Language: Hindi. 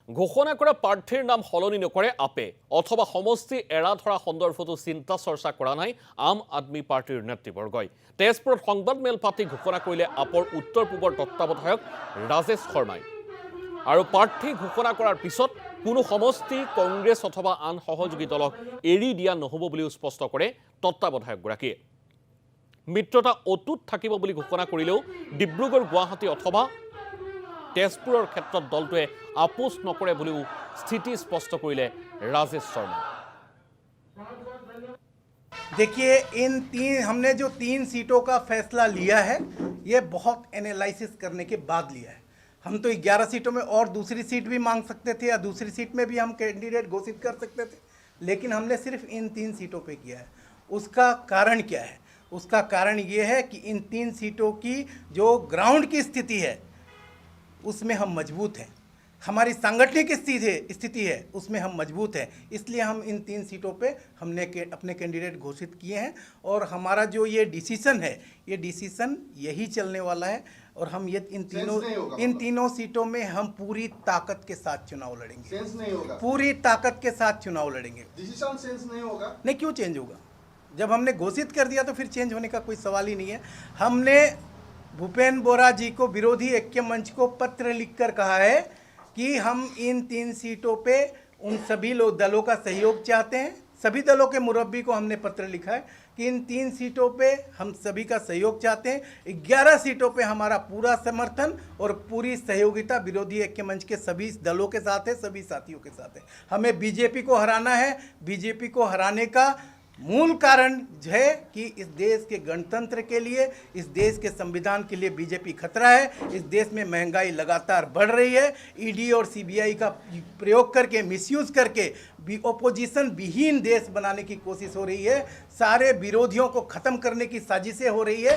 ঘোষণা কৰা প্ৰাৰ্থীৰ নাম সলনি নকৰে আপে অথবা সমষ্টি এৰা ধৰা সন্দৰ্ভতো চিন্তা চৰ্চা কৰা নাই আম আদমি পাৰ্টিৰ নেতৃবৰ্গই। তেজপুৰত সংবাদমেল পাতি ঘোষণা কৰিলে আপৰ উত্তৰ পূবৰ তত্ত্বাৱধায়ক ৰাজেশ শৰ্মাই। আৰু প্ৰাৰ্থী ঘোষণা কৰাৰ পিছত কোনো সমষ্টি কংগ্ৰেছ অথবা আন সহযোগী দলক এৰি দিয়া নহ'ব বুলিও স্পষ্ট কৰে তত্ত্বাৱধায়কগৰাকীয়ে। মিত্ৰতা অটুট থাকিব বুলি ঘোষণা কৰিলেও ডিব্ৰুগড় গুৱাহাটী অথবা তেজপুৰৰ ক্ষেত্ৰত দলটোৱে আপোচ নকৰে বুলিও স্থিতি স্পষ্ট কৰিলে ৰাজেশ শৰ্মা। देखिए हमने जो 3 सीटों का फैसला लिया है ये बहुत एनालिसिस करने के बाद लिया है। हम तो 11 सीटों में और दूसरी सीट भी मांग सकते थे या दूसरी सीट में भी हम कैंडिडेट घोषित कर सकते थे, लेकिन हमने सिर्फ इन 3 सीटों पे किया है। उसका कारण क्या है? उसका कारण ये है कि इन 3 सीटों की जो ग्राउंड की स्थिति है उसमें हम मजबूत हैं, हमारी सांगठनिक स्थिति है उसमें हम मजबूत हैं, इसलिए हम इन 3 सीटों पे हमने अपने कैंडिडेट घोषित किए हैं। और हमारा जो ये डिसीजन है ये डिसीजन यही चलने वाला है और हम ये इन तीनों सीटों में हम पूरी ताकत के साथ चुनाव लड़ेंगे। सेंस नहीं होगा, पूरी ताकत के साथ चुनाव लड़ेंगे। डिसीजन सेंस नहीं होगा। नहीं, क्यों चेंज होगा? जब हमने घोषित कर दिया तो फिर चेंज होने का कोई सवाल ही नहीं है। हमने भूपेंद्र बोरा जी को, विरोधी ऐक्य मंच को पत्र लिखकर कहा है कि हम इन 3 सीटों पे उन सभी दलों का सहयोग चाहते हैं। सभी दलों के मुरब्बी को हमने पत्र लिखा है कि इन 3 सीटों पे हम सभी का सहयोग चाहते हैं। 11 सीटों पे हमारा पूरा समर्थन और पूरी सहयोगिता विरोधी ऐक्य मंच के सभी दलों के साथ है, सभी साथियों के साथ है। हमें बीजेपी को हराना है। बीजेपी को हराने का मूल कारण है कि इस देश के गणतंत्र के लिए, इस देश के संविधान के लिए बीजेपी खतरा है। इस देश में महंगाई लगातार बढ़ रही है। ईडी और सीबीआई का प्रयोग करके, मिसयूज करके ओपोजिशन विहीन देश बनाने की कोशिश हो रही है। सारे विरोधियों को खत्म करने की साजिशें हो रही है।